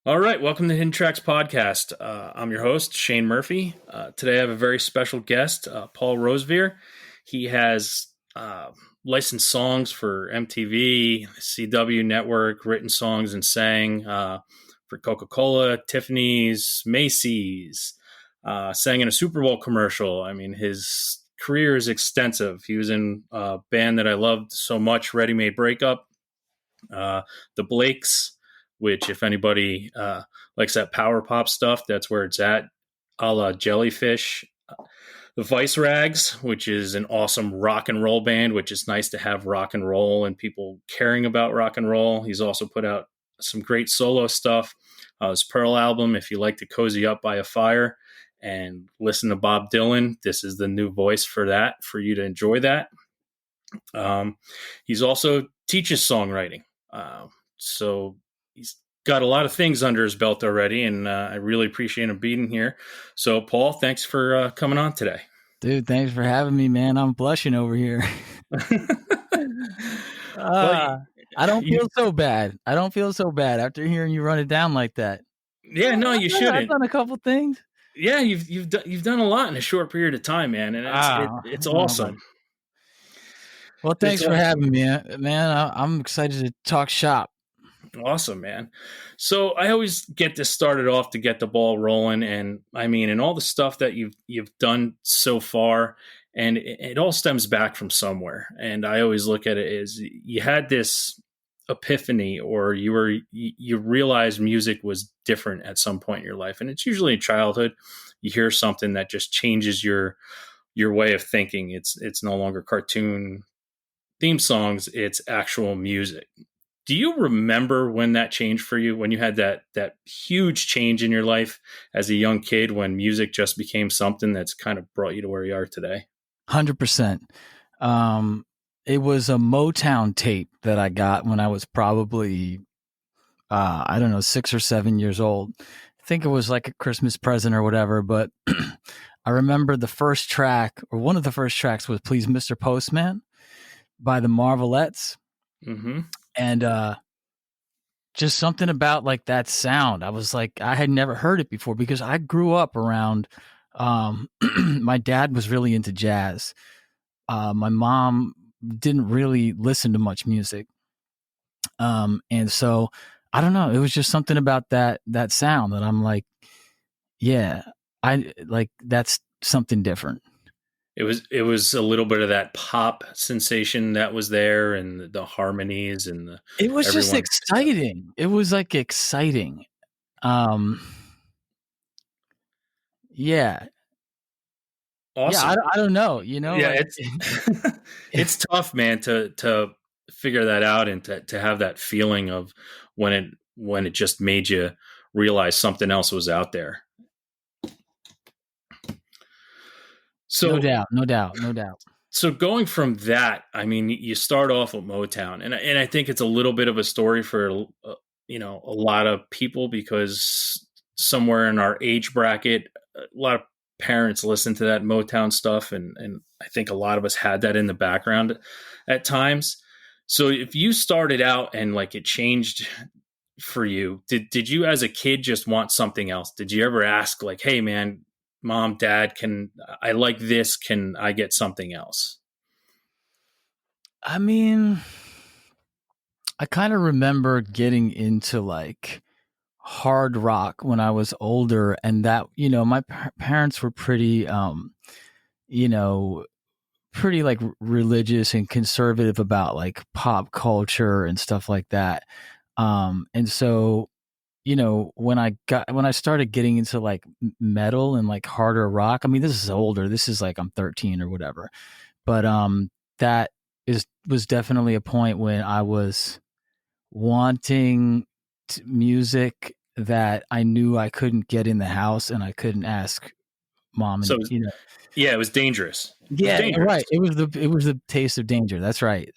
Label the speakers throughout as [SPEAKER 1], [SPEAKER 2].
[SPEAKER 1] All right, welcome to HiddenTrack's podcast. I'm your host, Shane Murphy. Today I have a very special guest, Paul Rosevear. He has licensed songs for MTV, CW Network, written songs and sang for Coca-Cola, Tiffany's, Macy's, sang in a Super Bowl commercial. I mean, his career is extensive. He was in a band that I loved so much, READYMADE BREAKUP, the Blakes, which if anybody likes that power pop stuff, that's where it's at, a la Jellyfish. The Vice Rags, which is an awesome rock and roll band, which is nice to have rock and roll and people caring about rock and roll. He's also put out some great solo stuff. His Pearl album, if you like to cozy up by a fire and listen to Bob Dylan, this is the new voice for that, for you to enjoy that. He's also teaches songwriting. So he's got a lot of things under his belt already, and I really appreciate him being here. So, Paul, thanks for coming on today.
[SPEAKER 2] Dude, thanks for having me, man. I'm blushing over here.
[SPEAKER 1] Well,
[SPEAKER 2] I don't feel so bad. I don't feel so bad after hearing you run it down like that.
[SPEAKER 1] Yeah, no, you shouldn't.
[SPEAKER 2] I've done a couple things.
[SPEAKER 1] Yeah, you've done a lot in a short period of time, man, and it's awesome.
[SPEAKER 2] Well, thanks for having me, man. I'm excited to talk shop.
[SPEAKER 1] Awesome, man. So I always get this started off to get the ball rolling, and I mean, and all the stuff that you've done so far, and it all stems back from somewhere. And I always look at it as you had this epiphany, or you realized music was different at some point in your life, and it's usually in childhood. You hear something that just changes your way of thinking. It's no longer cartoon theme songs; it's actual music. Do you remember when that changed for you, when you had that huge change in your life as a young kid, when music just became something that's kind of brought you to where you are today?
[SPEAKER 2] 100%. It was a Motown tape that I got when I was probably, 6 or 7 years old. I think it was like a Christmas present or whatever, but I remember the first track, or one of the first tracks, was Please Mr. Postman by the Marvelettes.
[SPEAKER 1] Mm-hmm.
[SPEAKER 2] And just something about like that sound. I was like, I had never heard it before because I grew up around, my dad was really into jazz. My mom didn't really listen to much music. And so I don't know, it was just something about that sound that I'm like, yeah, I like, that's something different.
[SPEAKER 1] It was a little bit of that pop sensation that was there, and the harmonies, and
[SPEAKER 2] it was just exciting. It was like exciting. Yeah.
[SPEAKER 1] Awesome.
[SPEAKER 2] Yeah, I don't know, you know.
[SPEAKER 1] Yeah,
[SPEAKER 2] like,
[SPEAKER 1] it's tough, man, to figure that out, and to have that feeling of when it just made you realize something else was out there. So
[SPEAKER 2] no doubt.
[SPEAKER 1] So going from that, I mean, you start off with Motown, and I think it's a little bit of a story for a lot of people, because somewhere in our age bracket, a lot of parents listen to that Motown stuff, and I think a lot of us had that in the background at times. So if you started out and like it changed for you, did you as a kid just want something else? Did you ever ask like, hey man, Mom, Dad, I like this, can I get something else?
[SPEAKER 2] I mean, I kind of remember getting into like hard rock when I was older, and that, my parents were pretty, pretty like religious and conservative about like pop culture and stuff like that. And so, when I started getting into like metal and like harder rock, I mean, this is older. This is like I'm 13 or whatever. But that was definitely a point when I was wanting music that I knew I couldn't get in the house and I couldn't ask mom.
[SPEAKER 1] So, yeah, it was dangerous.
[SPEAKER 2] Right. It was the taste of danger. That's right.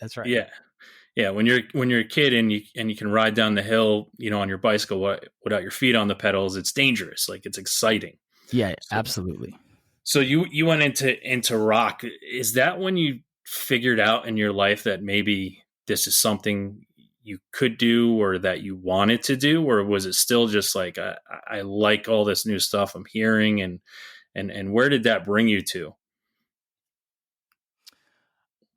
[SPEAKER 1] Yeah. When you're a kid and you can ride down the hill, on your bicycle without your feet on the pedals, it's dangerous. Like, it's exciting.
[SPEAKER 2] Yeah, absolutely.
[SPEAKER 1] So you went into rock. Is that when you figured out in your life that maybe this is something you could do or that you wanted to do, or was it still just like I like all this new stuff I'm hearing, and where did that bring you to?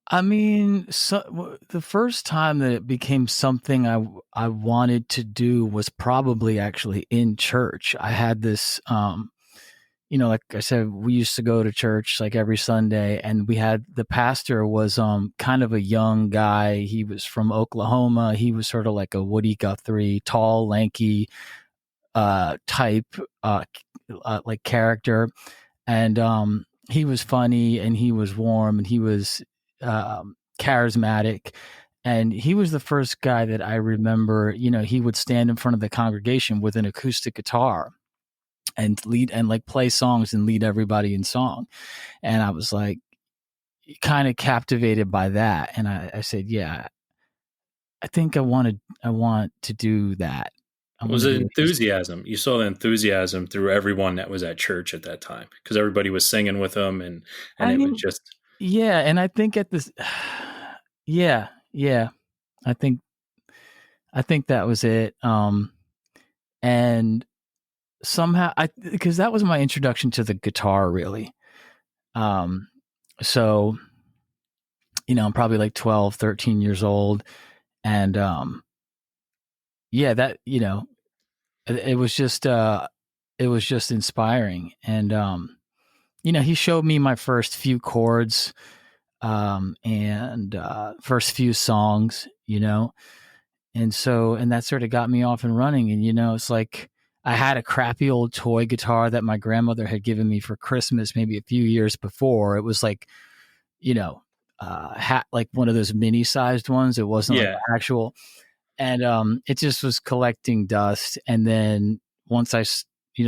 [SPEAKER 2] I mean, the first time that it became something I wanted to do was probably actually in church. I had this, like I said, we used to go to church like every Sunday, and we had the pastor was kind of a young guy. He was from Oklahoma. He was sort of like a Woody Guthrie, tall, lanky, type, like character, and he was funny and he was warm and he was charismatic. And he was the first guy that I remember, he would stand in front of the congregation with an acoustic guitar and lead and like play songs and lead everybody in song. And I was like kind of captivated by that. And I said, yeah, I think I want to do that. I
[SPEAKER 1] It
[SPEAKER 2] want
[SPEAKER 1] was
[SPEAKER 2] to
[SPEAKER 1] it
[SPEAKER 2] do what he's doing.
[SPEAKER 1] enthusiasm? You saw the enthusiasm through everyone that was at church at that time because everybody was singing with them, and
[SPEAKER 2] I
[SPEAKER 1] it was
[SPEAKER 2] mean,
[SPEAKER 1] just
[SPEAKER 2] yeah. And I think at this, yeah, yeah. I think that was it. And somehow because that was my introduction to the guitar really. Um, so, I'm probably like 12, 13 years old. And, yeah, that, it was just, inspiring. And, he showed me my first few chords, and, first few songs, and that sort of got me off and running. And, it's like I had a crappy old toy guitar that my grandmother had given me for Christmas maybe a few years before. It was like, like one of those mini sized ones. It wasn't like
[SPEAKER 1] yeah.
[SPEAKER 2] an actual, and it just was collecting dust. And then once I,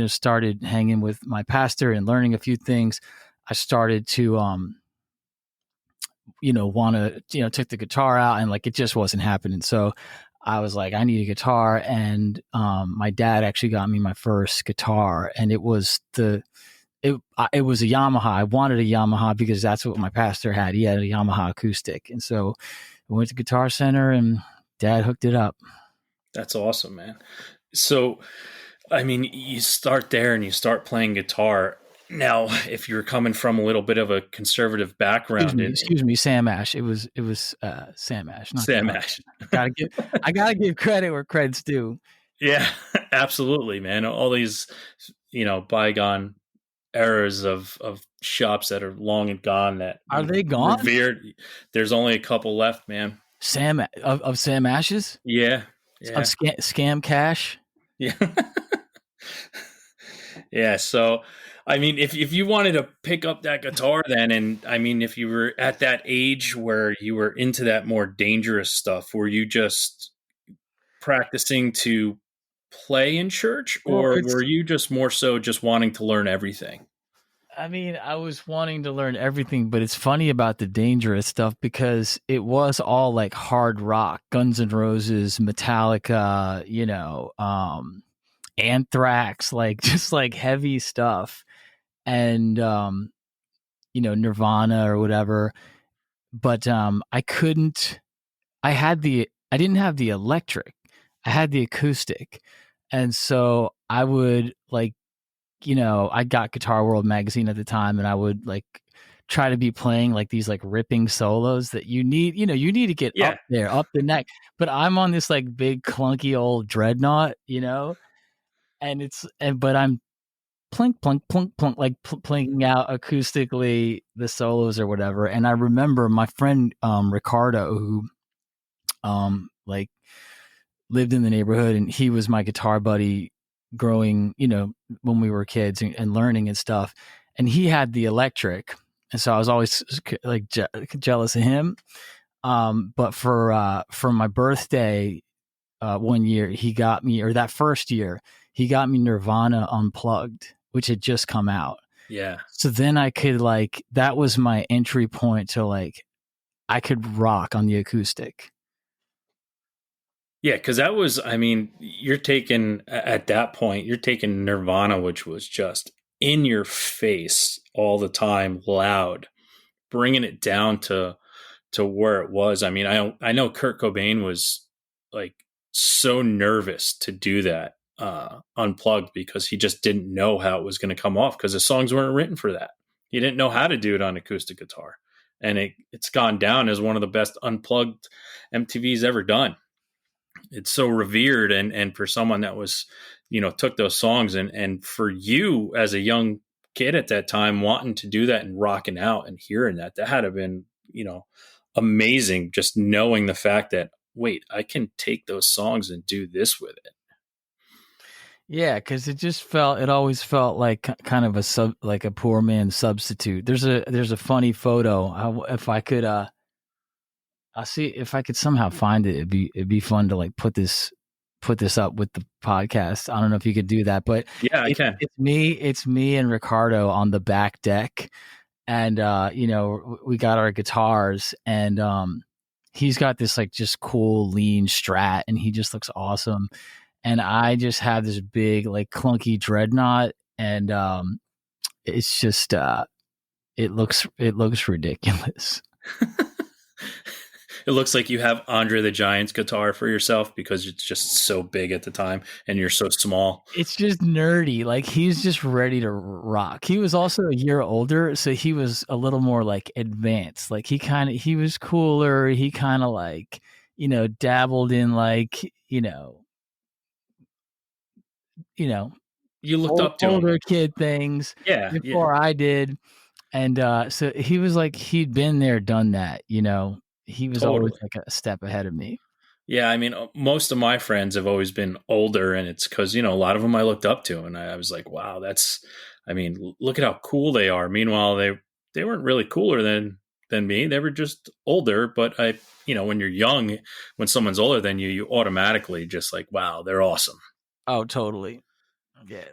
[SPEAKER 2] started hanging with my pastor and learning a few things, I started to, want to, take the guitar out, and like it just wasn't happening. So I was like, I need a guitar. And my dad actually got me my first guitar, and it was it was a Yamaha. I wanted a Yamaha because that's what my pastor had. He had a Yamaha acoustic. And so I went to Guitar Center and dad hooked it up.
[SPEAKER 1] That's awesome, man. So, I mean, you start there and you start playing guitar. Now, if you're coming from a little bit of a conservative background in
[SPEAKER 2] Excuse me, Sam Ash. It was Sam Ash, not
[SPEAKER 1] Sam
[SPEAKER 2] Guitar
[SPEAKER 1] Ash.
[SPEAKER 2] Center. I gotta give credit where credit's due.
[SPEAKER 1] Yeah, absolutely, man. All these, bygone eras of shops that are long and gone that,
[SPEAKER 2] Are they gone?
[SPEAKER 1] revered. There's only a couple left, man.
[SPEAKER 2] Sam of Sam Ash's
[SPEAKER 1] Yeah.
[SPEAKER 2] of
[SPEAKER 1] Yeah.
[SPEAKER 2] Scam Cash.
[SPEAKER 1] Yeah. Yeah. So, I mean, if you wanted to pick up that guitar then, and I mean, if you were at that age where you were into that more dangerous stuff, were you just practicing to play in church,
[SPEAKER 2] Well,
[SPEAKER 1] or
[SPEAKER 2] it's
[SPEAKER 1] were you just more so just wanting to learn everything?
[SPEAKER 2] I mean, I was wanting to learn everything, but it's funny about the dangerous stuff because it was all like hard rock, Guns N' Roses, Metallica, Anthrax, like just like heavy stuff. And Nirvana or whatever. But I didn't have the electric. I had the acoustic. And so I would like, I got Guitar World magazine at the time, and I would like try to be playing like these like ripping solos that you need to get
[SPEAKER 1] Yeah.
[SPEAKER 2] up there, up the neck. But I'm on this like big clunky old dreadnought, but I'm plink plunk plunk plunk like playing out acoustically the solos or whatever. And I remember my friend Ricardo, who like lived in the neighborhood, and he was my guitar buddy growing, when we were kids and learning and stuff. And he had the electric, and so I was always like jealous of him. But for my birthday, one year he got me, or that first year he got me Nirvana Unplugged, which had just come out.
[SPEAKER 1] Yeah.
[SPEAKER 2] So then I could like, that was my entry point to like, I could rock on the acoustic.
[SPEAKER 1] Yeah, because that was, I mean, you're taking, at that point, you're taking Nirvana, which was just in your face all the time, loud, bringing it down to where it was. I mean, I know Kurt Cobain was like so nervous to do that unplugged because he just didn't know how it was going to come off because the songs weren't written for that. He didn't know how to do it on acoustic guitar. And it's gone down as one of the best unplugged MTV's ever done. It's so revered, and for someone that was, took those songs, and for you as a young kid at that time wanting to do that and rocking out and hearing that had to have been, amazing, just knowing the fact that, wait, I can take those songs and do this with it.
[SPEAKER 2] Yeah, because it always felt like kind of like a poor man's substitute. There's a funny photo. If I could, I'll see if I could somehow find it. It'd be fun to like put this up with the podcast. I don't know if you could do that, but
[SPEAKER 1] Yeah, I can.
[SPEAKER 2] It's me and Ricardo on the back deck, and we got our guitars, and he's got this like just cool lean Strat, and he just looks awesome. And I just have this big, like, clunky dreadnought, and it's just it looks ridiculous.
[SPEAKER 1] It looks like you have Andre the Giant's guitar for yourself because it's just so big at the time and you're so small.
[SPEAKER 2] It's just nerdy. Like, he's just ready to rock. He was also a year older, so he was a little more like advanced. Like, he was cooler. He kind of like, dabbled in like,
[SPEAKER 1] You looked up to
[SPEAKER 2] older
[SPEAKER 1] him.
[SPEAKER 2] kid things before
[SPEAKER 1] Yeah.
[SPEAKER 2] I did. And so he was like, he'd been there, done that, he was always like a step ahead of me.
[SPEAKER 1] Yeah, I mean, most of my friends have always been older, and it's because, a lot of them I looked up to, and I was like, wow, look at how cool they are. Meanwhile, they weren't really cooler than me. They were just older, but when you're young, when someone's older than you automatically just like, wow, they're awesome.
[SPEAKER 2] Oh, totally. Yeah.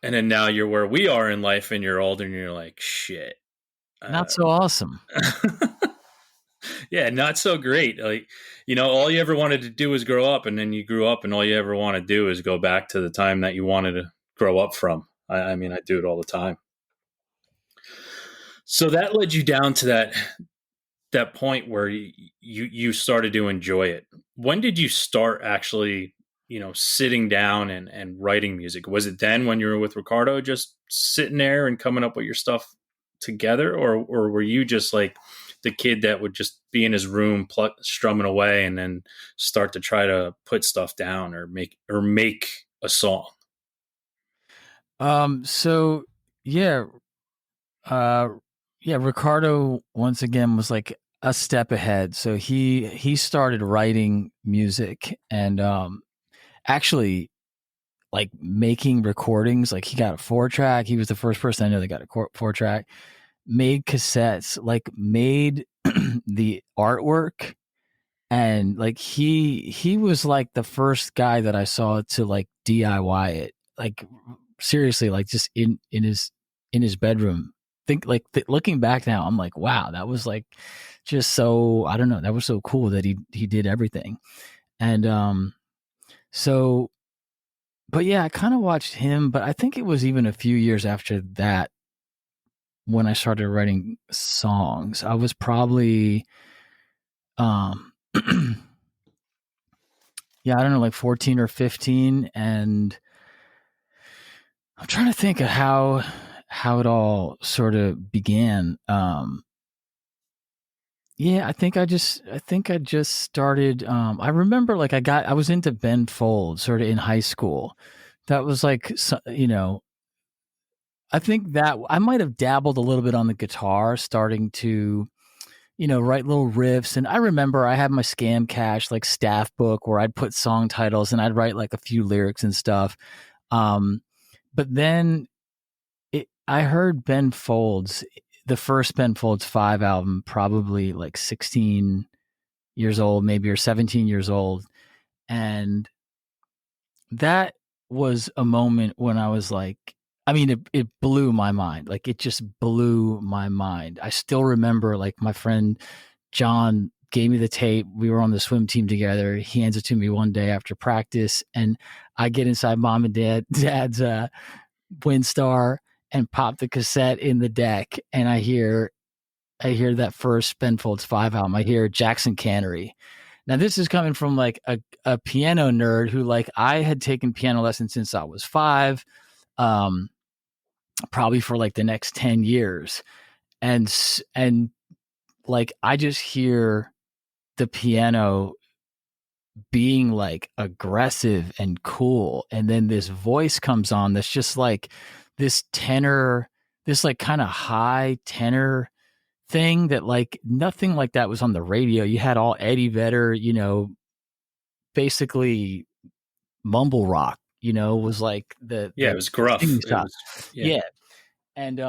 [SPEAKER 1] And then now you're where we are in life and you're older and you're like, shit.
[SPEAKER 2] Not so awesome.
[SPEAKER 1] Yeah, not so great. Like, all you ever wanted to do was grow up, and then you grew up, and all you ever want to do is go back to the time that you wanted to grow up from. I mean, I do it all the time. So that led you down to that point where you started to enjoy it. When did you start actually, sitting down and writing music? Was it then when you were with Ricardo, just sitting there and coming up with your stuff together, or were you just like the kid that would just be in his room strumming away and then start to try to put stuff down or make a song?
[SPEAKER 2] So yeah, Ricardo once again was like a step ahead. So he started writing music and actually like making recordings. Like, he got a 4-track. He was the first person I know that got a 4-track. Made cassettes, like made the artwork, and like he was like the first guy that I saw to like DIY it. Like, seriously, like just in his bedroom. Think like looking back now, I'm like, wow, that was like just so, I don't know, that was so cool that he did everything. And so, but yeah, I kind of watched him, but I think it was even a few years after that when I started writing songs. I was probably yeah, I don't know, like 14 or 15, and I'm trying to think of how it all sort of began. Yeah, I think I just started. I remember like I was into Ben Folds sort of in high school. That was like, I think that I might have dabbled a little bit on the guitar, starting to, write little riffs. And I remember I had my Scam Cash like staff book where I'd put song titles and I'd write like a few lyrics and stuff. But then I heard Ben Folds, the first Ben Folds 5 album, probably like 16 years old, maybe, or 17 years old. And that was a moment when I was like, I mean, it blew my mind. Like, it just blew my mind. I still remember like my friend John gave me the tape. We were on the swim team together. He hands it to me one day after practice, and I get inside mom and dad's Windstar and pop the cassette in the deck, and I hear that first Ben Folds 5 album. I hear Jackson Cannery, Now this is coming from like a piano nerd who, like, I had taken piano lessons since I was 5, probably for like the next 10 years. And like, I just hear the piano being like aggressive and cool. And then this voice comes on that's just like this tenor, this like kind of high tenor thing that like nothing like that was on the radio. You had all Eddie Vedder, basically mumble rock, was like
[SPEAKER 1] Yeah,
[SPEAKER 2] the
[SPEAKER 1] it was gruff.
[SPEAKER 2] singing
[SPEAKER 1] It
[SPEAKER 2] style.
[SPEAKER 1] was, yeah.
[SPEAKER 2] Yeah. And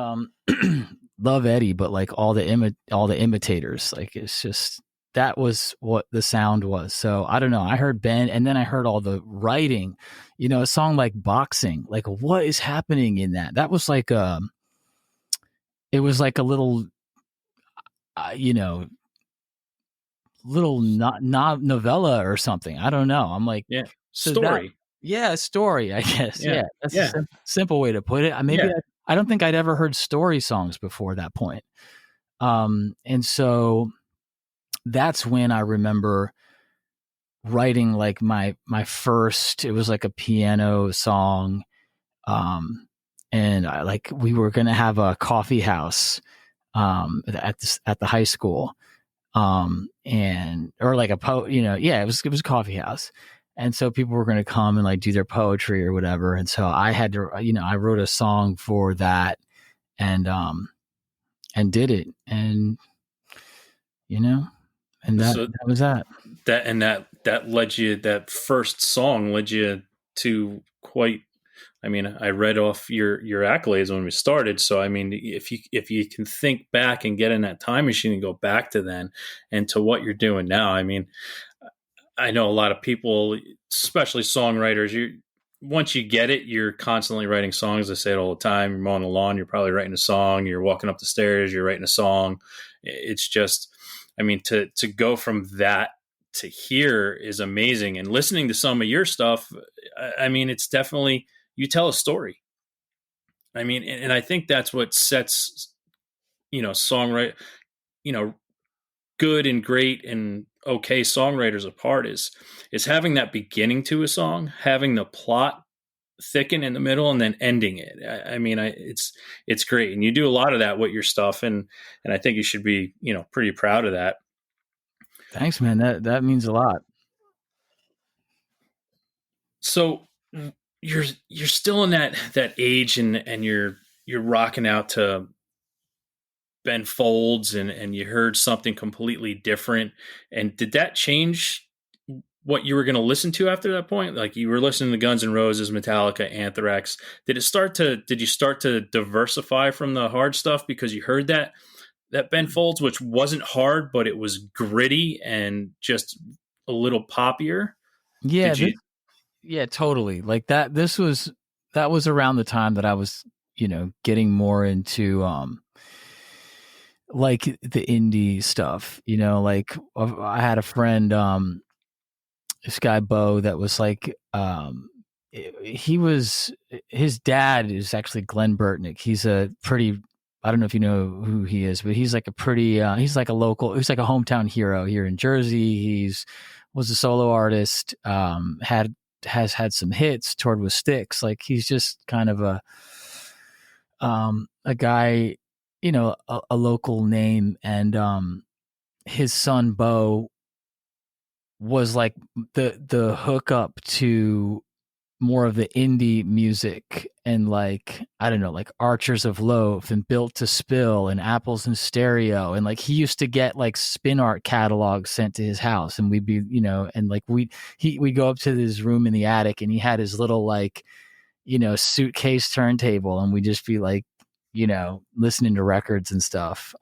[SPEAKER 2] love Eddie, but like all the imitators, like it's just, that was what the sound was. So I don't know. I heard Ben, and then I heard all the writing. A song like Boxing. Like, what is happening in that? That was like it was like a little, uh, you know, little not novella or something. I don't know. I'm like,
[SPEAKER 1] Yeah.
[SPEAKER 2] so that,
[SPEAKER 1] Story.
[SPEAKER 2] yeah, story, I guess.
[SPEAKER 1] Yeah.
[SPEAKER 2] Yeah, that's a
[SPEAKER 1] Yeah.
[SPEAKER 2] simple way to put it. Maybe
[SPEAKER 1] Yeah.
[SPEAKER 2] I don't think I'd ever heard story songs before that point. And so that's when I remember writing like my first, it was like a piano song. And we were going to have a coffee house at the high school. And or like yeah, it was a coffee house. And so people were going to come and like do their poetry or whatever. And so I had to, I wrote a song for that, and did it. And, and that
[SPEAKER 1] So
[SPEAKER 2] was that.
[SPEAKER 1] that led you, that first song led you to quite, I mean, I read off your accolades when we started. So I mean, if you can think back and get in that time machine and go back to then and to what you're doing now, I mean, I know a lot of people, especially songwriters, once you get it, you're constantly writing songs. I say it all the time. You're mowing the lawn, you're probably writing a song. You're walking up the stairs, you're writing a song. It's just, I mean, to go from that to here is amazing. And listening to some of your stuff, I mean, it's definitely, you tell a story. I mean, and I think that's what sets, songwrite, you know, good and great and okay songwriters apart is having that beginning to a song, having the plot thicken in the middle, and then ending it. I mean, it's great, and you do a lot of that with your stuff, and I think you should be, pretty proud of that.
[SPEAKER 2] Thanks, man. That means a lot.
[SPEAKER 1] So you're still in that age, and you're rocking out to Ben Folds, and you heard something completely different. And did that change what you were going to listen to after that point? Like, you were listening to Guns N' Roses, Metallica, Anthrax. Did you start to diversify from the hard stuff because you heard that Ben Folds, which wasn't hard, but it was gritty and just a little poppier?
[SPEAKER 2] Yeah,
[SPEAKER 1] Did you?
[SPEAKER 2] yeah, totally. Like that. That was around the time that I was, getting more into like the indie stuff. Like I had a friend, this guy Bo, that was like, his dad is actually Glenn Burtnick. He's a pretty, I don't know if you know who he is, but he's like a pretty, he's like a hometown hero here in Jersey. Was a solo artist, has had some hits, toured with Styx. Like, he's just kind of a guy, a local name. And his son Bo was like the hookup to more of the indie music, and like, I don't know, like Archers of Loaf and Built to Spill and Apples in Stereo. And like, he used to get like spin art catalogs sent to his house, and we'd be, and like we'd go up to his room in the attic, and he had his little like, suitcase turntable, and we'd just be like, listening to records and stuff.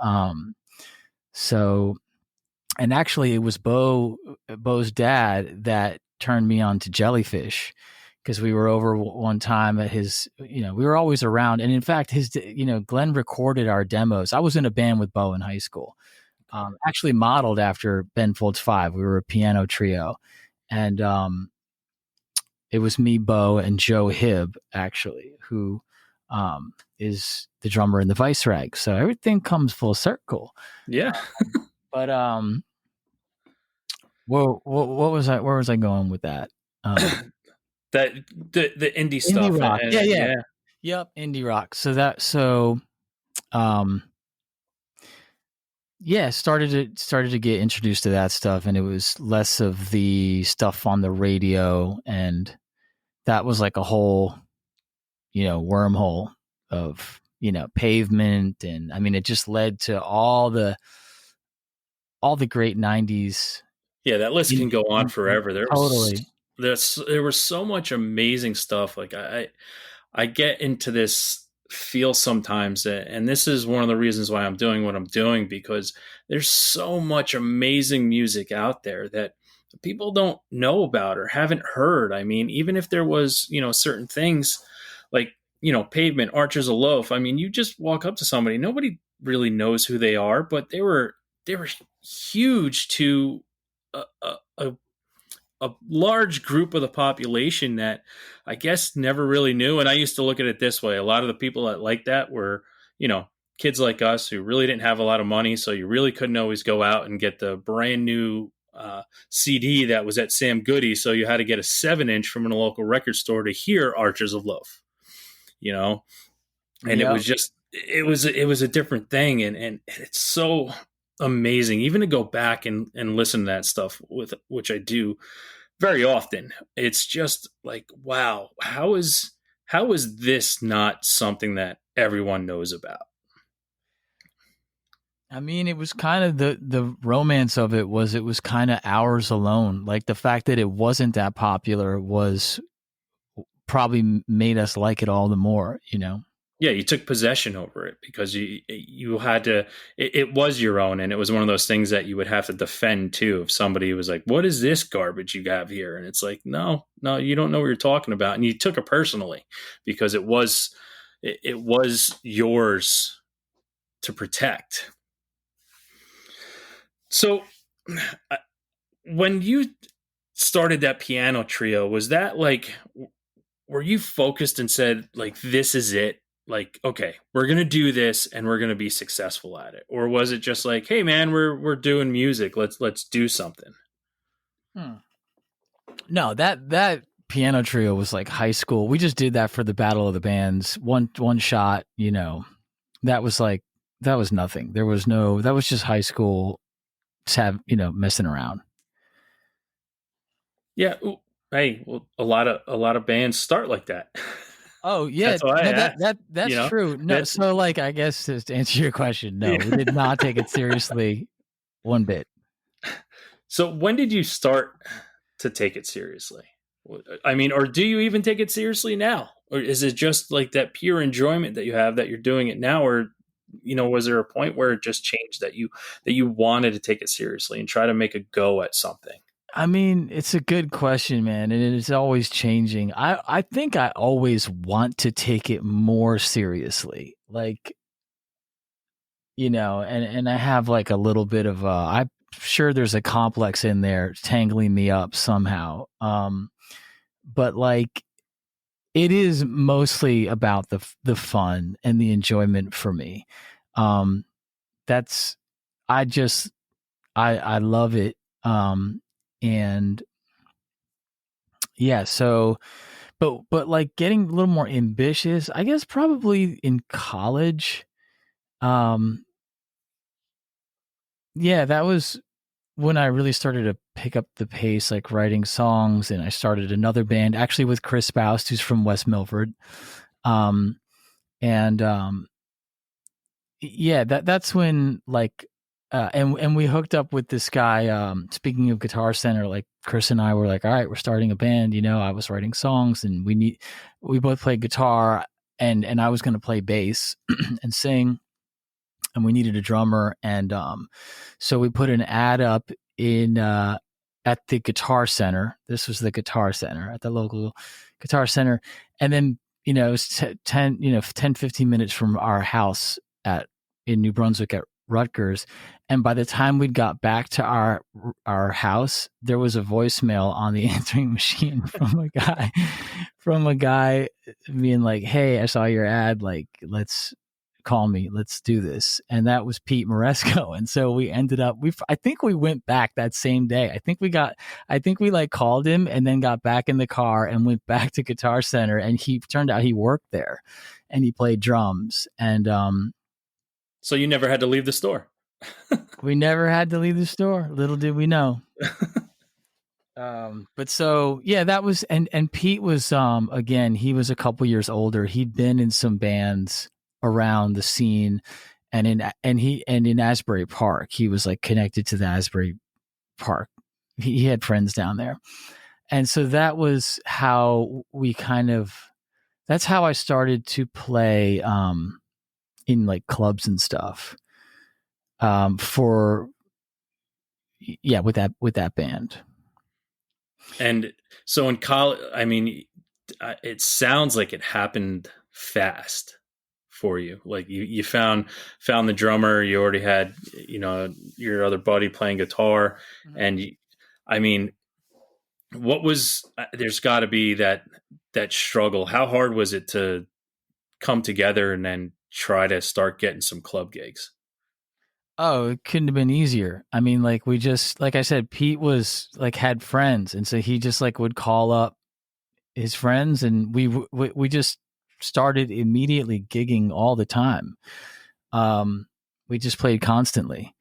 [SPEAKER 2] So, and actually it was Bo's dad that turned me on to Jellyfish, because we were over one time at his, we were always around. And in fact, Glenn recorded our demos. I was in a band with Bo in high school, actually modeled after Ben Folds 5. We were a piano trio. And it was me, Bo, and Joe Hibb, actually, who is the drummer in the Vice Rag. So everything comes full circle.
[SPEAKER 1] Yeah.
[SPEAKER 2] But what was I? Where was I going with that?
[SPEAKER 1] That the indie
[SPEAKER 2] Indie
[SPEAKER 1] stuff,
[SPEAKER 2] rock. Yeah,
[SPEAKER 1] and
[SPEAKER 2] yeah.
[SPEAKER 1] yeah,
[SPEAKER 2] Yep, indie rock. So um yeah, started to get introduced to that stuff, and it was less of the stuff on the radio, and that was like a whole, wormhole of, Pavement, and I mean it just led to all the great 90s
[SPEAKER 1] yeah, that list can
[SPEAKER 2] indie,
[SPEAKER 1] go on forever.
[SPEAKER 2] totally.
[SPEAKER 1] There was so much amazing stuff. Like I get into this feel sometimes, and this is one of the reasons why I'm doing what I'm doing, because there's so much amazing music out there that people don't know about or haven't heard. I mean, even if there was, certain things like, Pavement, Archers of Loaf. I mean, you just walk up to somebody, nobody really knows who they are, but they were huge to a large group of the population that I guess never really knew. And I used to look at it this way: a lot of the people that like that were, kids like us who really didn't have a lot of money, so you really couldn't always go out and get the brand new CD that was at Sam Goody. So you had to get a 7-inch from a local record store to hear Archers of Loaf, you know, and it
[SPEAKER 2] Yep.
[SPEAKER 1] was just it was a different thing, and it's so amazing even to go back and listen to that stuff, with which I do very often. It's just like, wow, how is this not something that everyone knows about?
[SPEAKER 2] I mean, it was kind of the romance of it was kind of ours alone. Like the fact that it wasn't that popular was probably made us like it all the more.
[SPEAKER 1] Yeah, you took possession over it because you had to. It was your own, and it was one of those things that you would have to defend too. If somebody was like, "What is this garbage you have here?" and it's like, "No, no, you don't know what you're talking about," and you took it personally because it was yours to protect. So, when you started that piano trio, was that like, were you focused and said, like, this is it? Like, okay, we're gonna do this and we're gonna be successful at it, or was it just like, hey, man, we're doing music. Let's do something.
[SPEAKER 2] Hmm. No, that piano trio was like high school. We just did that for the Battle of the Bands, one shot. That was like that was nothing. There was no. That was just high school. Just messing around.
[SPEAKER 1] Yeah. Ooh, hey, well, a lot of bands start like that.
[SPEAKER 2] Oh yeah,
[SPEAKER 1] That's why I
[SPEAKER 2] no,
[SPEAKER 1] asked.
[SPEAKER 2] that's
[SPEAKER 1] You know
[SPEAKER 2] true. No,
[SPEAKER 1] that.
[SPEAKER 2] so like I guess just to answer your question, no, we
[SPEAKER 1] Yeah.
[SPEAKER 2] did not take it seriously one bit.
[SPEAKER 1] So when did you start to take it seriously? I mean, or do you even take it seriously now? Or is it just like that pure enjoyment that you have that you're doing it now? Or, was there a point where it just changed that you wanted to take it seriously and try to make a go at something?
[SPEAKER 2] I mean, it's a good question, man, and it's always changing. I think I always want to take it more seriously. Like, and I have like a little bit of I'm sure there's a complex in there tangling me up somehow. But like it is mostly about the fun and the enjoyment for me. Um, that's I just I love it. And yeah, so but like getting a little more ambitious, I guess probably in college. Um, yeah, that was when I really started to pick up the pace, like writing songs, and I started another band actually with Chris Spoust, who's from West Milford. Um, and yeah, that's when like and we hooked up with this guy. Speaking of Guitar Center, like Chris and I were like, all right, we're starting a band. I was writing songs, and we both played guitar, and I was going to play bass and sing, and we needed a drummer, and so we put an ad up in at the Guitar Center. This was the Guitar Center at the local Guitar Center, and then it was 10 15 minutes from our house at in New Brunswick at Rutgers. And by the time we'd got back to our house, there was a voicemail on the answering machine from a guy being like, "Hey, I saw your ad. Like, let's call me, let's do this. And that was Pete Moresco. And so we ended up, I think we went back that same day. I think we like called him and then got back in the car and went back to Guitar Center, and he turned out he worked there and he played drums. And,
[SPEAKER 1] so you never had to leave the store.
[SPEAKER 2] we never had to leave the store. Little did we know. But so yeah, that was, and Pete was again, he was a couple years older. He'd been in some bands around the scene, and in Asbury Park, he was like connected to the Asbury Park. He had friends down there, and so that was how that's how I started to play in like clubs and stuff. With that band.
[SPEAKER 1] And so in college, I mean, it sounds like it happened fast for you. Like you found the drummer, you already had, your other buddy playing guitar. Mm-hmm. And I mean, there's gotta be that struggle. How hard was it to come together and then try to start getting some club gigs?
[SPEAKER 2] Oh, it couldn't have been easier. I mean, like like I said, Pete was like had friends, and so he just like would call up his friends, and we just started immediately gigging all the time. We just played constantly.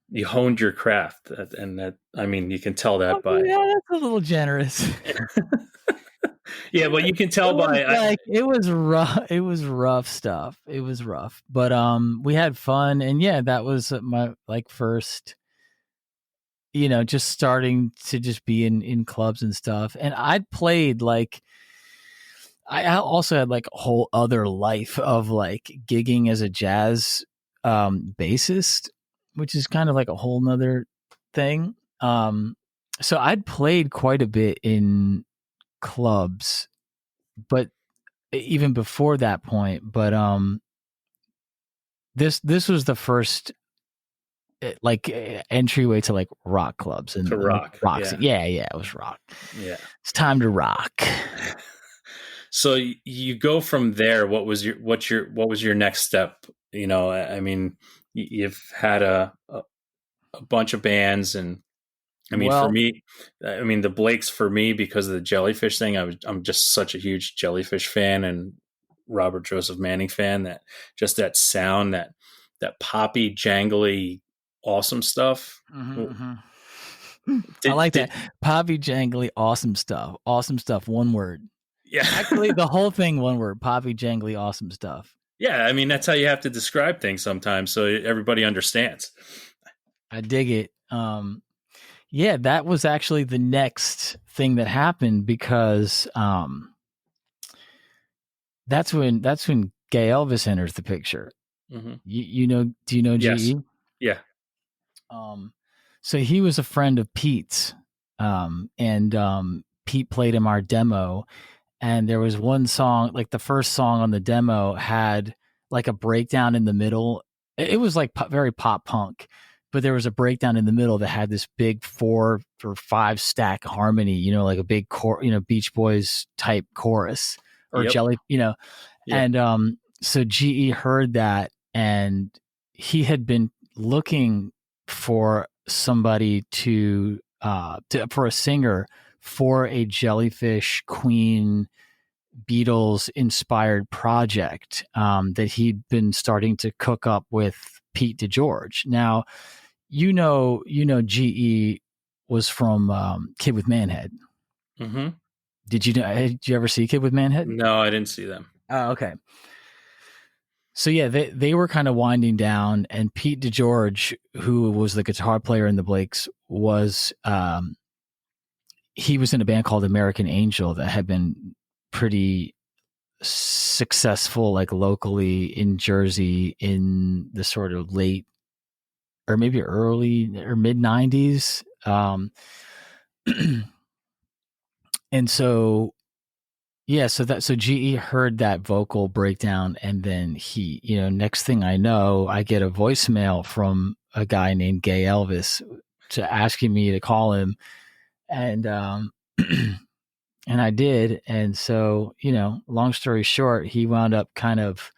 [SPEAKER 1] You honed your craft, and that, I mean, you can tell that by.
[SPEAKER 2] Yeah, that's a little generous.
[SPEAKER 1] Yeah, but you can tell
[SPEAKER 2] it was rough. It was rough stuff. It was rough, but we had fun, and yeah, that was my like first, just starting to just be in clubs and stuff. And I'd played like, I also had like a whole other life of like gigging as a jazz bassist, which is kind of like a whole nother thing. So I'd played quite a bit in clubs, but even before that point, but this was the first like entryway to like rock clubs and
[SPEAKER 1] to rock.
[SPEAKER 2] Yeah, it was rock.
[SPEAKER 1] Yeah,
[SPEAKER 2] it's time to rock.
[SPEAKER 1] So you go from there. What was your next step? I mean, you've had a bunch of bands, and I mean, for me, I mean, the Blakes for me, because of the Jellyfish thing, I'm just such a huge Jellyfish fan and Robert Joseph Manning fan, that just that sound, that poppy, jangly, awesome stuff.
[SPEAKER 2] Mm-hmm. I like that. Poppy, jangly, awesome stuff. Awesome stuff. One word.
[SPEAKER 1] Yeah.
[SPEAKER 2] Actually, the whole thing, one word. Poppy, jangly, awesome stuff.
[SPEAKER 1] Yeah. I mean, that's how you have to describe things sometimes, so everybody understands.
[SPEAKER 2] I dig it. Yeah, that was actually the next thing that happened, because that's when Gay Elvis enters the picture. Mm-hmm. Do you know
[SPEAKER 1] Yes.
[SPEAKER 2] GE?
[SPEAKER 1] Yeah.
[SPEAKER 2] So he was a friend of Pete's, and Pete played him our demo, and there was one song, like the first song on the demo had like a breakdown in the middle. It was like very pop punk, but there was a breakdown in the middle that had this big 4 or 5 stack harmony, like a big Beach Boys type chorus or Jelly, Yep. And so GE heard that, and he had been looking for somebody for a singer for a Jellyfish, Queen, Beatles inspired project that he'd been starting to cook up with Pete DeGeorge. Now, GE was from Kid with Manhead.
[SPEAKER 1] Mm-hmm.
[SPEAKER 2] Did you ever see Kid with Manhead?
[SPEAKER 1] No, I didn't see them.
[SPEAKER 2] Oh, okay. So yeah, they were kind of winding down, and Pete DeGeorge, who was the guitar player in the Blakes, was he was in a band called American Angel that had been pretty successful, like locally in Jersey in the sort of late or maybe early or mid 90s. And so, yeah, so GE heard that vocal breakdown, and then he, next thing I know, I get a voicemail from a guy named Gay Elvis to asking me to call him. And, and I did. And so, long story short, he wound up kind of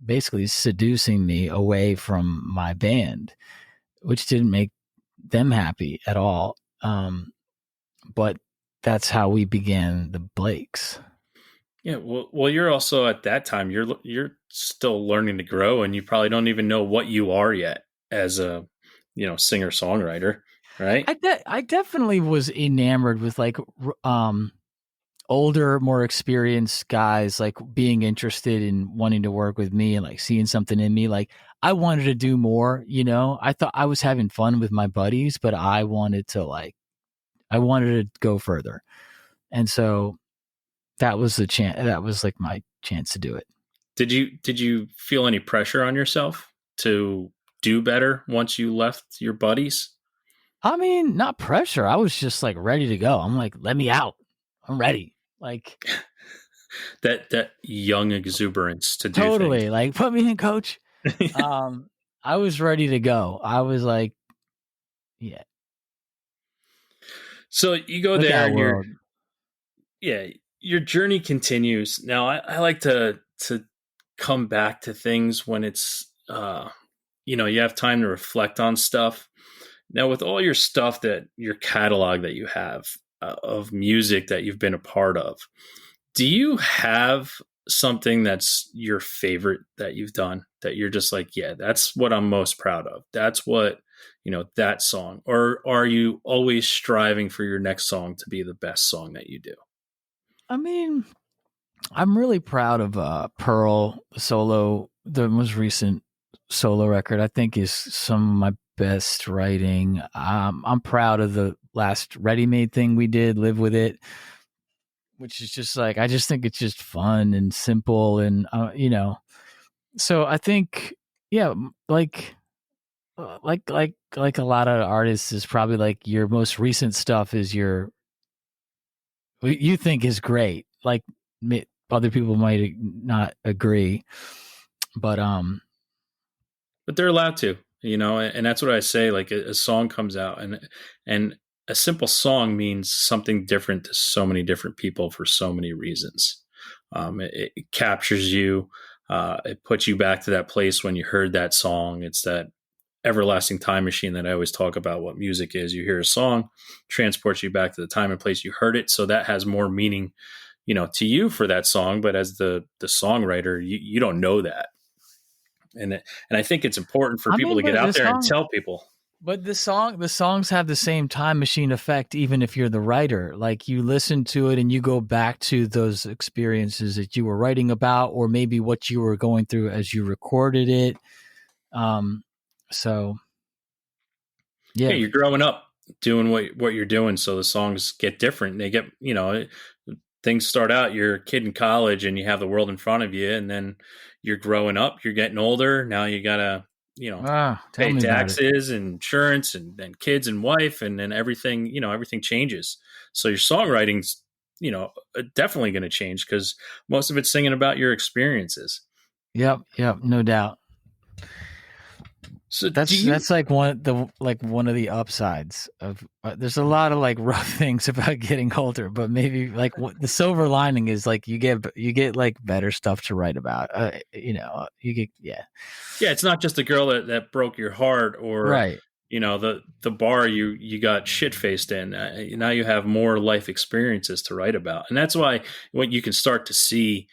[SPEAKER 2] basically seducing me away from my band, which didn't make them happy at all. But that's how we began the Blakes.
[SPEAKER 1] Yeah, well, you're also at that time you're still learning to grow, and you probably don't even know what you are yet as a singer songwriter, right?
[SPEAKER 2] I definitely was enamored with like older, more experienced guys like being interested in wanting to work with me and like seeing something in me. Like I wanted to do more, you know. I thought I was having fun with my buddies, but I wanted to go further. And so that was the chance. That was like my chance to do it.
[SPEAKER 1] Did you feel any pressure on yourself to do better once you left your buddies?
[SPEAKER 2] I mean, not pressure. I was just like ready to go. I'm like, let me out. I'm ready. Like
[SPEAKER 1] That young exuberance to do things.
[SPEAKER 2] totally. Like put me in, coach. I was ready to go. I was like, yeah,
[SPEAKER 1] So you go
[SPEAKER 2] look
[SPEAKER 1] there
[SPEAKER 2] out,
[SPEAKER 1] and
[SPEAKER 2] world.
[SPEAKER 1] your journey continues. Now I like to come back to things when it's you have time to reflect on stuff. Now with all your stuff, that your catalog that you have of music that you've been a part of, do you have something that's your favorite that you've done that you're just like, yeah, that's what I'm most proud of? That's what, that song. Or are you always striving for your next song to be the best song that you do?
[SPEAKER 2] I mean, I'm really proud of Pearl solo, the most recent solo record. I think is some of my best writing. I'm proud of the last READYMADE thing we did, Live With It, which is just like I just think it's just fun and simple, and So I think, yeah, like a lot of artists is probably like your most recent stuff is you think is great. Like other people might not agree, but
[SPEAKER 1] But they're allowed to, and that's what I say. Like a song comes out, and a simple song means something different to so many different people for so many reasons. It captures you. It puts you back to that place when you heard that song. It's that everlasting time machine that I always talk about. What music is: you hear a song, transports you back to the time and place you heard it. So that has more meaning, to you for that song. But as the songwriter, you don't know that. And I think it's important for
[SPEAKER 2] I
[SPEAKER 1] people
[SPEAKER 2] mean,
[SPEAKER 1] to get
[SPEAKER 2] but
[SPEAKER 1] out
[SPEAKER 2] the
[SPEAKER 1] there and
[SPEAKER 2] song,
[SPEAKER 1] tell people.
[SPEAKER 2] but the songs have the same time machine effect, even if you're the writer. Like you listen to it and you go back to those experiences that you were writing about, or maybe what you were going through as you recorded it. So
[SPEAKER 1] Yeah,
[SPEAKER 2] yeah,
[SPEAKER 1] you're growing up doing what you're doing, so the songs get different. They get, things start out, you're a kid in college and you have the world in front of you, and then you're growing up, you're getting older. Now you gotta,
[SPEAKER 2] tell
[SPEAKER 1] pay
[SPEAKER 2] me about it.
[SPEAKER 1] taxes and insurance and then kids and wife, and then everything, everything changes. So your songwriting's, definitely going to change because most of it's singing about your experiences.
[SPEAKER 2] Yep, no doubt.
[SPEAKER 1] So do you
[SPEAKER 2] That's like one of the upsides of there's a lot of like rough things about getting older, but maybe like the silver lining is like you get like better stuff to write about. You get
[SPEAKER 1] Yeah, it's not just a girl that broke your heart, or
[SPEAKER 2] right.
[SPEAKER 1] the bar you got shit faced in. Now you have more life experiences to write about, and that's why what you can start to see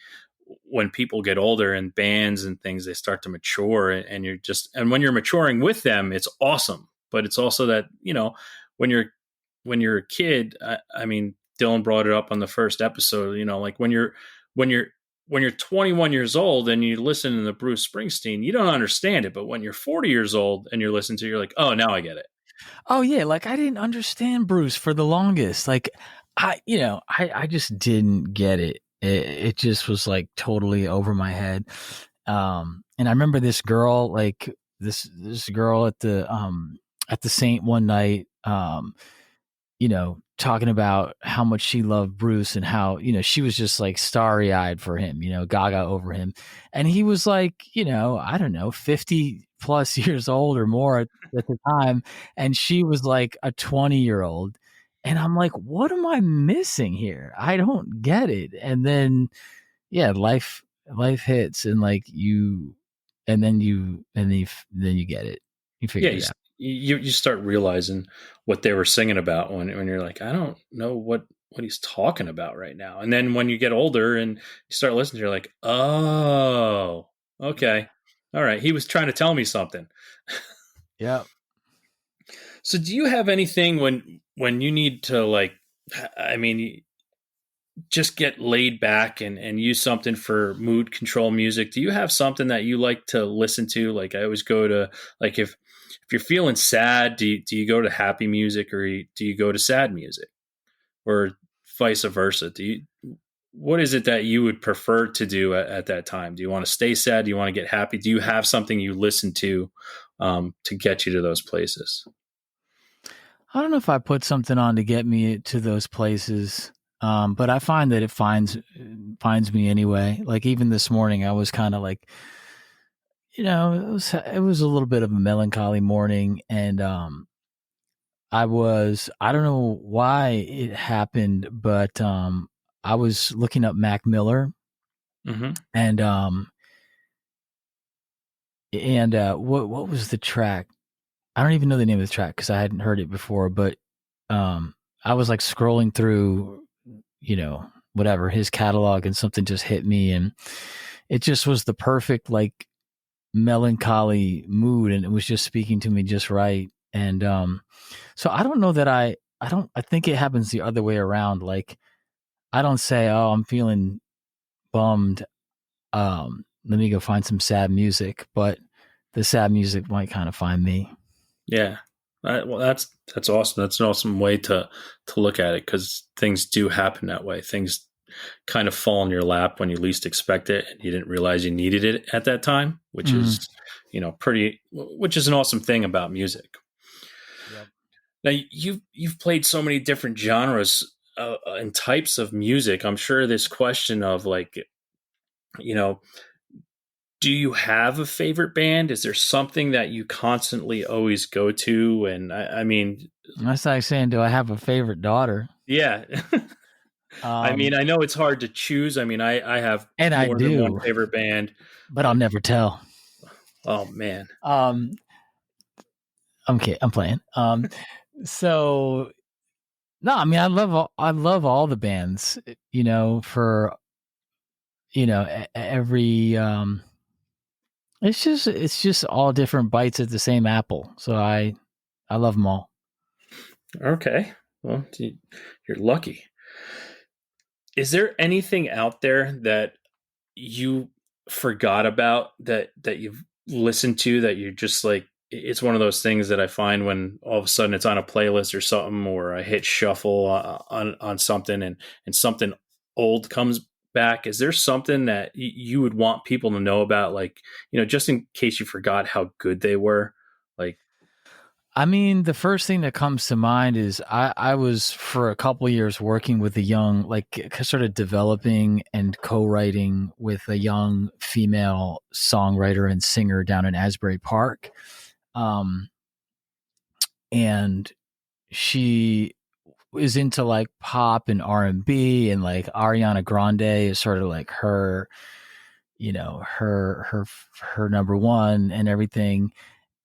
[SPEAKER 1] when people get older and bands and things, they start to mature, and and when you're maturing with them, it's awesome. But it's also that when you're a kid, I mean, Dylan brought it up on the first episode. Like when you're when you're 21 years old and you listen to the Bruce Springsteen, you don't understand it. But when you're 40 years old and you're listening to it, you're like, oh, now I get it.
[SPEAKER 2] Oh yeah, like I didn't understand Bruce for the longest. Like I just didn't get it. It just was like totally over my head. And I remember this girl, like this girl at the Saint one night, talking about how much she loved Bruce and how, she was just like starry eyed for him, gaga over him. And he was like, I don't know, 50 plus years old or more at the time. And she was like a 20-year-old. And I'm like, what am I missing here? I don't get it. And then, yeah, life hits and like and then you get it. You
[SPEAKER 1] Yeah,
[SPEAKER 2] figure it out.
[SPEAKER 1] you start realizing what they were singing about when you're like, I don't know what he's talking about right now. And then when you get older and you start listening, you're like, oh,
[SPEAKER 2] Yeah.
[SPEAKER 1] okay, all right, he was trying to tell me something.
[SPEAKER 2] Yeah.
[SPEAKER 1] So, do you have anything when you need to like, I mean, just get laid back and use something for mood control music? Do you have something that you like to listen to? Like I always go to, like if you're feeling sad, do you go to happy music, or do you go to sad music, or vice versa? What is it that you would prefer to do at that time? Do you want to stay sad? Do you want to get happy? Do you have something you listen to get you to those places?
[SPEAKER 2] I don't know if I put something on to get me to those places, but I find that it finds me anyway. Like even this morning, I was kind of like, it was a little bit of a melancholy morning, and I don't know why it happened, but I was looking up Mac Miller,
[SPEAKER 1] Mm-hmm.
[SPEAKER 2] and what was the track? I don't even know the name of the track because I hadn't heard it before, but I was like scrolling through, whatever his catalog, and something just hit me, and it just was the perfect like melancholy mood, and it was just speaking to me just right. And so I don't know that I think it happens the other way around. Like I don't say, oh, I'm feeling bummed. Let me go find some sad music, but the sad music might kind of find me.
[SPEAKER 1] Yeah. Well, that's awesome. That's an awesome way to look at it, because things do happen that way. Things kind of fall in your lap when you least expect it, and you didn't realize you needed it at that time, which
[SPEAKER 2] Mm.
[SPEAKER 1] is which is an awesome thing about music.
[SPEAKER 2] Yep.
[SPEAKER 1] Now you've played so many different genres and types of music. I'm sure this question of like, you know, do you have a favorite band? Is there something that you constantly always go to? And I mean,
[SPEAKER 2] That's like saying, do I have a favorite daughter?
[SPEAKER 1] yeah. I mean,
[SPEAKER 2] Um,
[SPEAKER 1] I know it's hard to choose. I mean, I have
[SPEAKER 2] and I
[SPEAKER 1] more than one
[SPEAKER 2] do,
[SPEAKER 1] favorite band,
[SPEAKER 2] but I'll
[SPEAKER 1] but
[SPEAKER 2] never tell.
[SPEAKER 1] oh man.
[SPEAKER 2] Um, I'm playing. So no, I mean, I love all the bands, for, every, it's just all different bites at the same apple. So I love them all.
[SPEAKER 1] Okay. Well, you're lucky. Is there anything out there that you forgot about that you've listened to that you're just like, it's one of those things that I find when all of a sudden it's on a playlist or something, or I hit shuffle on something, and something old comes back. Is there something that you would want people to know about, like, just in case you forgot how good they were? Like,
[SPEAKER 2] I mean, the first thing that comes to mind is I was for a couple years working with a young, like sort of developing and co-writing with a young female songwriter and singer down in Asbury Park. Um, and she is into like pop and R&B, and like Ariana Grande is sort of like her, her number one and everything.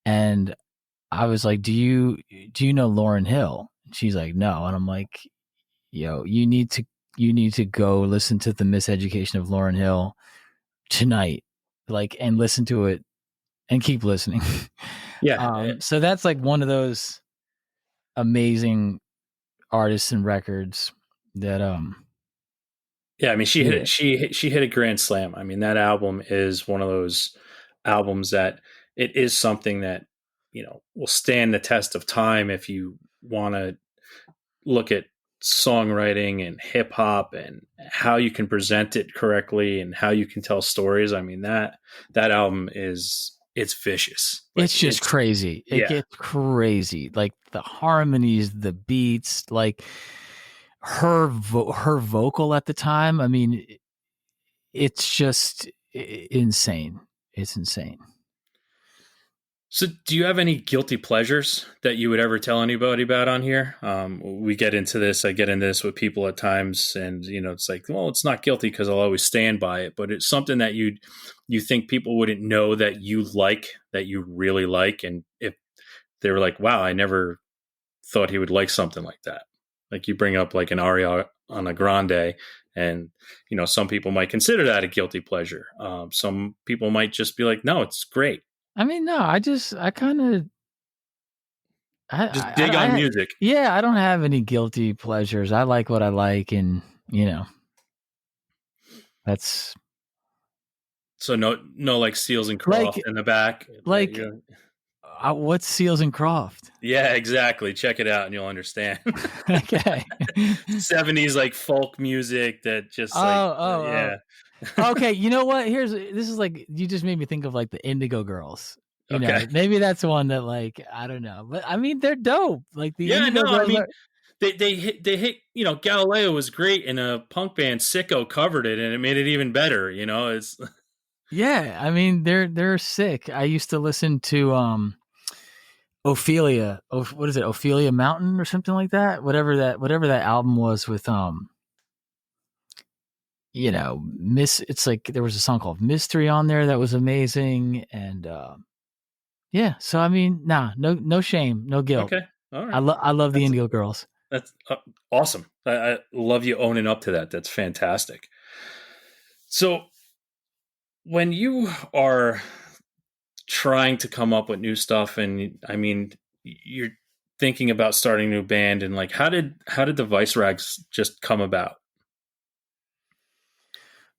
[SPEAKER 2] And I was like, do you know Lauryn Hill? She's like, no. And I'm like, yo, you need to go listen to the Miseducation of Lauryn Hill tonight, like, and listen to it and keep listening.
[SPEAKER 1] yeah.
[SPEAKER 2] So that's like one of those amazing artists and records that
[SPEAKER 1] Yeah, I mean,
[SPEAKER 2] yeah,
[SPEAKER 1] she hit a grand slam. I mean, that album is one of those albums that it is something that will stand the test of time if you want to look at songwriting and hip hop and how you can present it correctly and how you can tell stories. I mean, that album it's vicious. Like
[SPEAKER 2] it's just
[SPEAKER 1] it's
[SPEAKER 2] crazy. It
[SPEAKER 1] yeah.
[SPEAKER 2] gets crazy. Like the harmonies, the beats, like her vocal at the time. I mean, it's just insane. It's insane.
[SPEAKER 1] So, do you have any guilty pleasures that you would ever tell anybody about on here? We get into this. I get into this with people at times, and it's like, well, it's not guilty because I'll always stand by it. But it's something that you think people wouldn't know that you like, that you really like, and if they were like, wow, I never thought he would like something like that. Like you bring up like an Ariana Grande, and some people might consider that a guilty pleasure. Some people might just be like, no, it's great.
[SPEAKER 2] I mean, no, I kind of,
[SPEAKER 1] Just dig on music.
[SPEAKER 2] yeah, I don't have any guilty pleasures. I like what I like, and that's
[SPEAKER 1] So no like Seals and Croft
[SPEAKER 2] like
[SPEAKER 1] in the back.
[SPEAKER 2] like what's Seals and Croft?
[SPEAKER 1] Yeah, exactly. Check it out and you'll understand.
[SPEAKER 2] Okay.
[SPEAKER 1] 70s like folk music that just yeah.
[SPEAKER 2] Okay, you know what? This is like, you just made me think of like the Indigo Girls.
[SPEAKER 1] Okay.
[SPEAKER 2] Maybe that's one that, like, I don't know, but I mean they're dope. Like the
[SPEAKER 1] Yeah,
[SPEAKER 2] Indigo
[SPEAKER 1] no, I
[SPEAKER 2] Girls
[SPEAKER 1] mean
[SPEAKER 2] are.
[SPEAKER 1] they hit, Galileo was great and a punk band Sicko covered it and it made it even better, it's
[SPEAKER 2] Yeah, I mean they're sick. I used to listen to Ophelia. What is it? Ophelia Mountain or something like that. Whatever that album was with it's like there was a song called Mystery on there that was amazing, and yeah. So I mean, no shame, no guilt.
[SPEAKER 1] okay. All
[SPEAKER 2] I
[SPEAKER 1] right.
[SPEAKER 2] love the
[SPEAKER 1] That's
[SPEAKER 2] Indigo Girls.
[SPEAKER 1] that's awesome. I love you owning up to that. That's fantastic. So when you are trying to come up with new stuff, and I mean, you're thinking about starting a new band, and like, how did the Vice Rags just come about?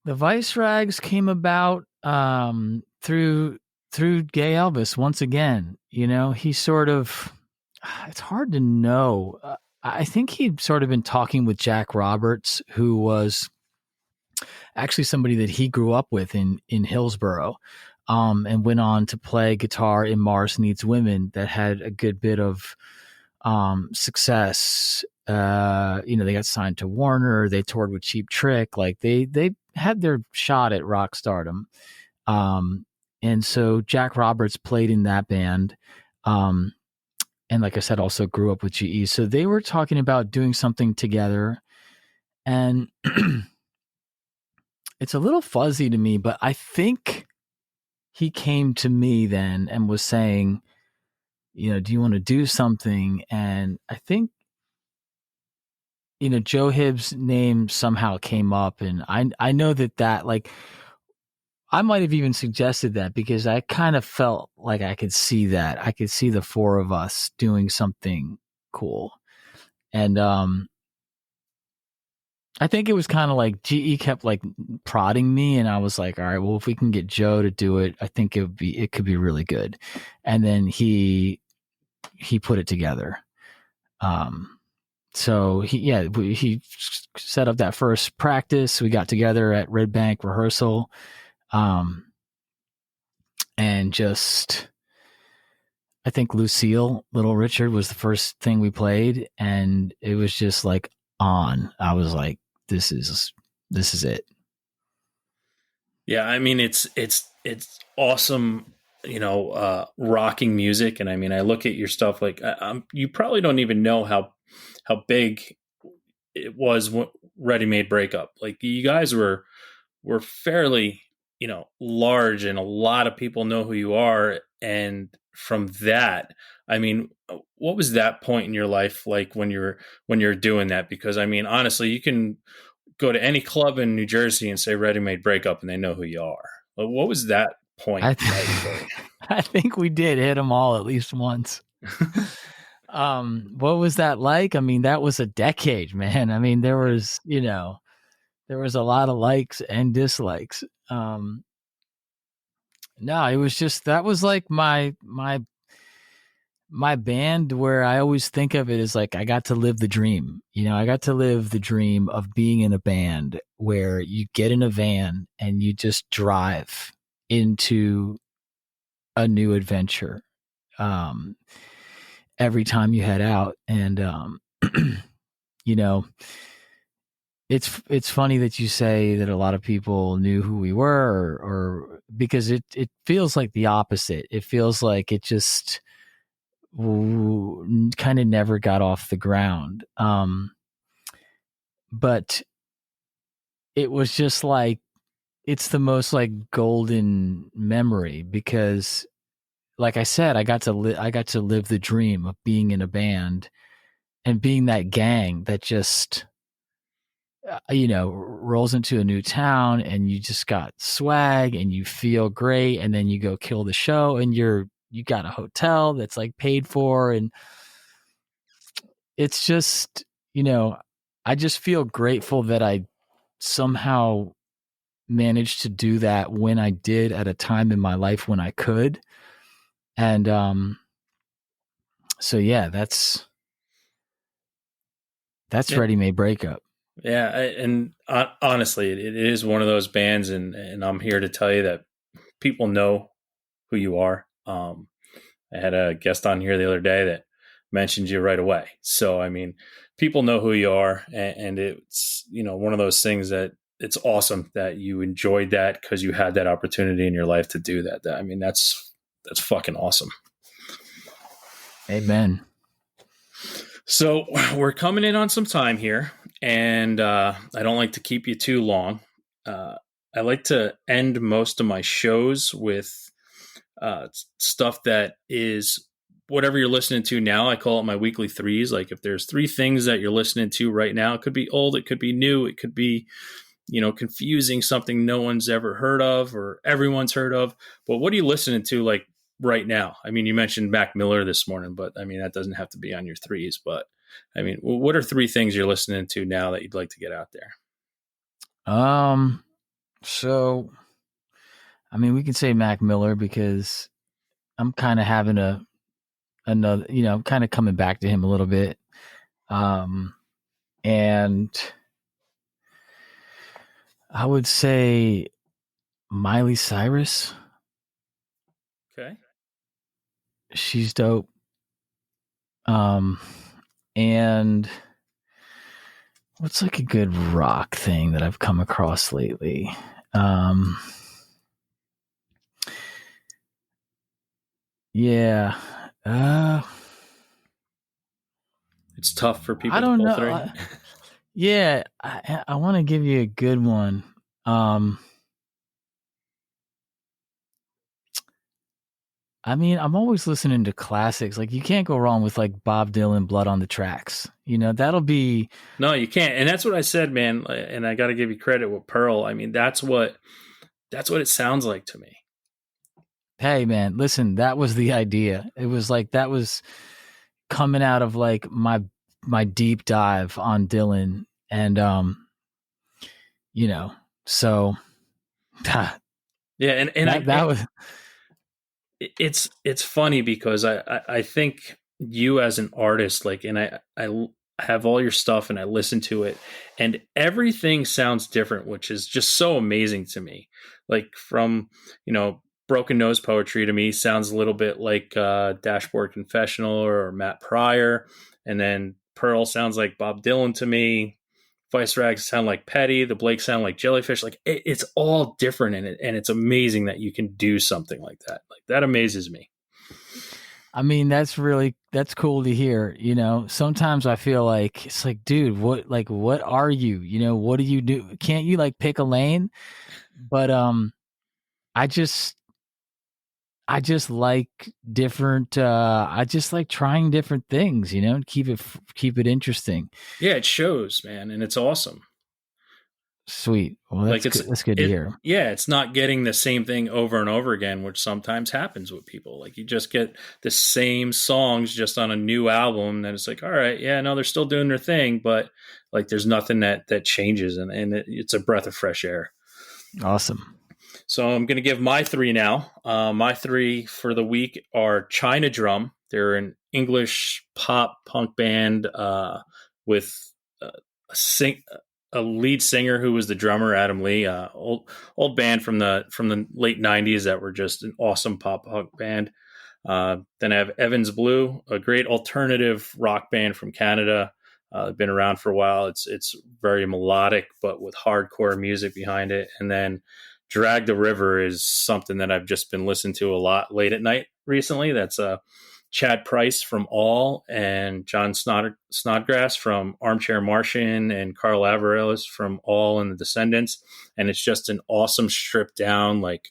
[SPEAKER 2] The Vice Rags came about through Gay Elvis once again. He sort of, it's hard to know. I think he'd sort of been talking with Jack Roberts, who was actually somebody that he grew up with in Hillsboro, and went on to play guitar in Mars Needs Women, that had a good bit of success. They got signed to Warner. They toured with Cheap Trick. Like they had their shot at rock stardom. And so Jack Roberts played in that band. And like I said, also grew up with GE. So they were talking about doing something together. And it's a little fuzzy to me, but I think he came to me then and was saying, do you want to do something? And I think, Joe Hibbs' name somehow came up, and I know that like, I might have even suggested that because I kind of felt like I could see that. I could see the four of us doing something cool. And I think it was kind of like GE kept like prodding me, and I was like, all right, well, if we can get Joe to do it, I think it could be really good. And then he put it together. So he set up that first practice. We got together at Red Bank rehearsal. And just, I think Lucille, Little Richard was the first thing we played, and it was just like on. I was like, this is it.
[SPEAKER 1] Yeah, I mean, it's awesome, rocking music, and I mean, I look at your stuff like you probably don't even know how big it was. Ready-Made Breakup, like you guys were fairly, large, and a lot of people know who you are. And from that, I mean, what was that point in your life like when you're doing that? Because I mean, honestly, you can go to any club in New Jersey and say Ready-Made Breakup and they know who you are. But what was that point like?
[SPEAKER 2] I think we did hit them all at least once. What was that like? I mean, that was a decade, man. I mean, there was a lot of likes and dislikes. No, it was just, that was like my band, where I always think of it as like, I got to live the dream. I got to live the dream of being in a band where you get in a van and you just drive into a new adventure every time you head out. And, it's funny that you say that a lot of people knew who we were, or because it feels like the opposite. It feels like it just kind of never got off the ground. But it was just like it's the most like golden memory because, like I said, I got to live the dream of being in a band and being that gang that just rolls into a new town and you just got swag and you feel great, and then you go kill the show and you got a hotel that's like paid for, and it's just, I just feel grateful that I somehow managed to do that when I did at a time in my life when I could. And so yeah, that's
[SPEAKER 1] Yeah,
[SPEAKER 2] Ready-Made Breakup.
[SPEAKER 1] yeah, and honestly, it is one of those bands, and I'm here to tell you that people know who you are. I had a guest on here the other day that mentioned you right away. So, I mean, people know who you are, and it's, one of those things that it's awesome that you enjoyed that because you had that opportunity in your life to do that. I mean, that's fucking awesome.
[SPEAKER 2] Amen.
[SPEAKER 1] So we're coming in on some time here, and I don't like to keep you too long. I like to end most of my shows with stuff that is whatever you're listening to now. I call it my weekly threes. Like if there's three things that you're listening to right now, it could be old, it could be new, it could be, confusing, something no one's ever heard of or everyone's heard of. But what are you listening to like right now? I mean, you mentioned Mac Miller this morning, but I mean, that doesn't have to be on your threes. But I mean, what are three things you're listening to now that you'd like to get out there?
[SPEAKER 2] So I mean, we can say Mac Miller because I'm kind of having another, I'm kind of coming back to him a little bit. And I would say Miley Cyrus.
[SPEAKER 1] Okay.
[SPEAKER 2] She's dope. And what's like a good rock thing that I've come across lately? Yeah.
[SPEAKER 1] It's tough for
[SPEAKER 2] I
[SPEAKER 1] people to
[SPEAKER 2] don't
[SPEAKER 1] pull
[SPEAKER 2] know.
[SPEAKER 1] through.
[SPEAKER 2] Yeah, I want to give you a good one. I mean, I'm always listening to classics. Like you can't go wrong with like Bob Dylan, Blood on the Tracks. That'll be.
[SPEAKER 1] No, you can't. And that's what I said, man. And I got to give you credit with Pearl. I mean, that's what it sounds like to me.
[SPEAKER 2] Hey, man, listen, that was the idea. It was like that was coming out of like my deep dive on Dylan, and so
[SPEAKER 1] Yeah, and
[SPEAKER 2] that was.
[SPEAKER 1] it's funny because I think you as an artist, like, and I have all your stuff and I listen to it, and everything sounds different, which is just so amazing to me. Like from Broken Nose Poetry to me sounds a little bit like Dashboard Confessional or Matt Pryor, and then Pearl sounds like Bob Dylan to me. Vice Rags sound like Petty. The Blake sound like Jellyfish. Like it's all different in it, and it's amazing that you can do something like that. Like that amazes me.
[SPEAKER 2] I mean, that's cool to hear. Sometimes I feel like it's like, dude, what are you? What do you do? Can't you like pick a lane? But I just like different. I just like trying different things. Keep it interesting.
[SPEAKER 1] Yeah, it shows, man, and it's awesome.
[SPEAKER 2] Sweet. Well, that's
[SPEAKER 1] Like
[SPEAKER 2] good. That's good to hear.
[SPEAKER 1] yeah, it's not getting the same thing over and over again, which sometimes happens with people. Like you just get the same songs just on a new album, and it's like, all right, yeah, no, they're still doing their thing, but like there's nothing that changes, and it's a breath of fresh air.
[SPEAKER 2] Awesome.
[SPEAKER 1] So I'm going to give my three now. My three for the week are China Drum. They're an English pop punk band with a, a lead singer who was the drummer, Adam Lee. Old band from the late '90s that were just an awesome pop punk band. Then I have Evans Blue, a great alternative rock band from Canada. Been around for a while. It's very melodic, but with hardcore music behind it. And then Drag the River is something that I've just been listening to a lot late at night recently. That's Chad Price from All and John Snodgrass from Armchair Martian and Carl Avarelis from All and the Descendants. And it's just an awesome stripped down, like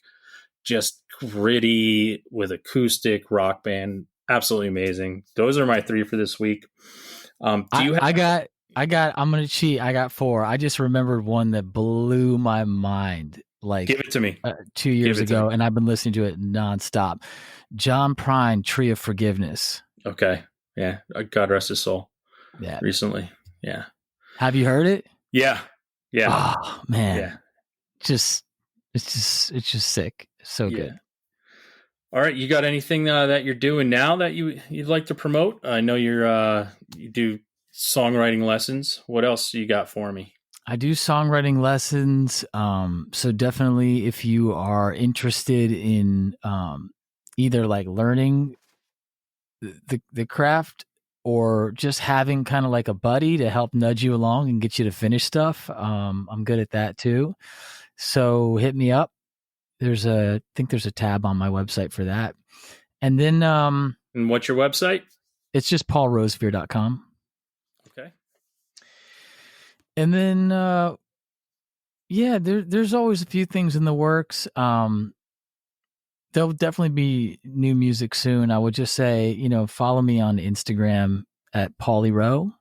[SPEAKER 1] just gritty with acoustic rock band. Absolutely amazing. Those are my three for this week. Do you have?
[SPEAKER 2] I'm going to cheat. I got four. I just remembered one that blew my mind like
[SPEAKER 1] Give it to me.
[SPEAKER 2] 2 years ago, and I've been listening to it nonstop. John Prine, Tree of Forgiveness.
[SPEAKER 1] Okay. Yeah. God rest his soul.
[SPEAKER 2] Yeah.
[SPEAKER 1] Recently. Yeah.
[SPEAKER 2] Have you heard it?
[SPEAKER 1] Yeah. Yeah.
[SPEAKER 2] Oh man.
[SPEAKER 1] Yeah.
[SPEAKER 2] It's just sick. So good.
[SPEAKER 1] All right. You got anything that you're doing now that you'd like to promote? I know you do songwriting lessons. What else you got for me?
[SPEAKER 2] I do songwriting lessons. So definitely if you are interested in either like learning the craft or just having kind of like a buddy to help nudge you along and get you to finish stuff, I'm good at that too. So hit me up. I think there's a tab on my website for that. And then
[SPEAKER 1] and what's your website?
[SPEAKER 2] It's just paulrosevear.com.
[SPEAKER 1] Okay.
[SPEAKER 2] And then there's always a few things in the works. There'll definitely be new music soon. I would just say, follow me on Instagram at paulyro,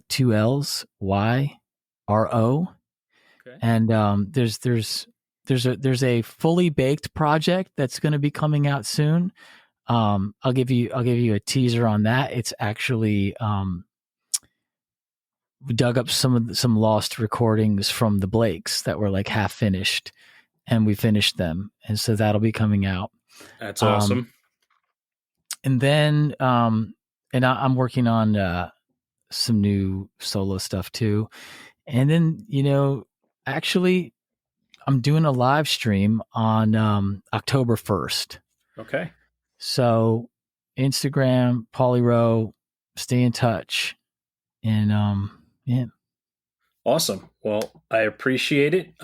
[SPEAKER 2] 2 L's, YRO.
[SPEAKER 1] Okay.
[SPEAKER 2] And there's a fully baked project that's going to be coming out soon. I'll give you a teaser on that. It's actually we dug up some lost recordings from the Blakes that were like half finished, and we finished them, and so that'll be coming out.
[SPEAKER 1] That's awesome.
[SPEAKER 2] And then I'm working on some new solo stuff too. And then actually I'm doing a live stream on October 1st.
[SPEAKER 1] Okay.
[SPEAKER 2] So Instagram, Paulyro, stay in touch. And yeah.
[SPEAKER 1] Awesome. Well, I appreciate it.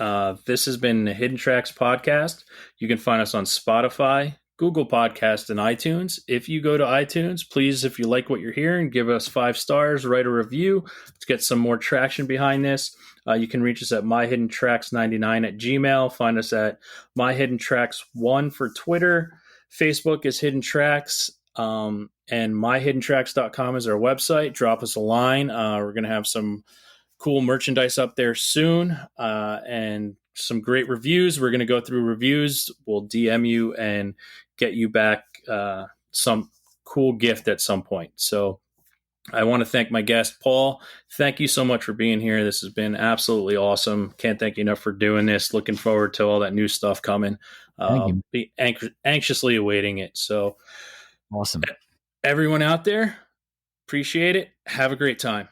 [SPEAKER 1] This has been the Hidden Tracks podcast. You can find us on Spotify, Google Podcast, and iTunes. If you go to iTunes, please, if you like what you're hearing, give us 5 stars, write a review. Let's get some more traction behind this. You can reach us at myhiddentracks99 at Gmail. Find us at myhiddentracks1 for Twitter. Facebook is Hidden Tracks. And myhiddentracks.com is our website. Drop us a line. We're going to have some cool merchandise up there soon, and some great reviews. We're going to go through reviews. We'll DM you and get you back some cool gift at some point. So I want to thank my guest, Paul. Thank you so much for being here. This has been absolutely awesome. Can't thank you enough for doing this. Looking forward to all that new stuff coming. Be anxiously awaiting it. So
[SPEAKER 2] awesome.
[SPEAKER 1] Everyone out there, appreciate it. Have a great time.